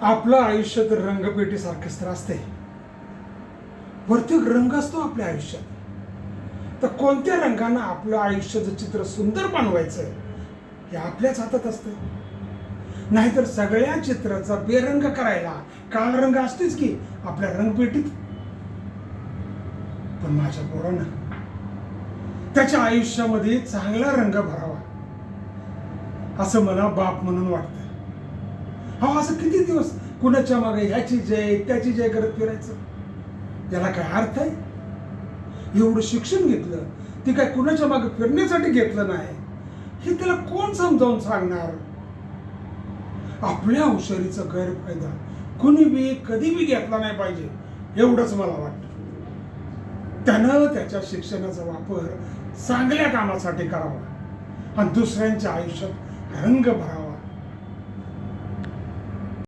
आपलं आयुष्य तर रंगपेटीसारखंच तर असते. प्रत्येक रंग असतो आपल्या आयुष्यात. तर कोणत्या रंगानं आपलं आयुष्याचं चित्र सुंदर बनवायचं हे आपल्याच हातात असतं. नाहीतर सगळ्या चित्राचा बेरंग करायला काळा रंग असतोच की आपल्या रंगपेटीत. पण माझ्या पोरानं त्याच्या आयुष्यामध्ये चांगला रंग भरावा असं मला बाप म्हणून वाटतं. हा, असं किती दिवस कुणाच्या मागे ह्याची जय त्याची जय करत फिरायचं? याला काय अर्थ आहे? एवढं शिक्षण घेतलं ते काय कुणाच्या मागे फिरण्यासाठी घेतलं नाही, हे त्याला कोण समजावून सांगणार? आपल्या हुशारीचा गैरफायदा कुणी बी कधी बी घेतला नाही पाहिजे एवढंच मला वाटतं. त्यानं त्याच्या शिक्षणाचा वापर चांगल्या कामासाठी करावा आणि दुसऱ्यांच्या आयुष्यात रंग भरावा.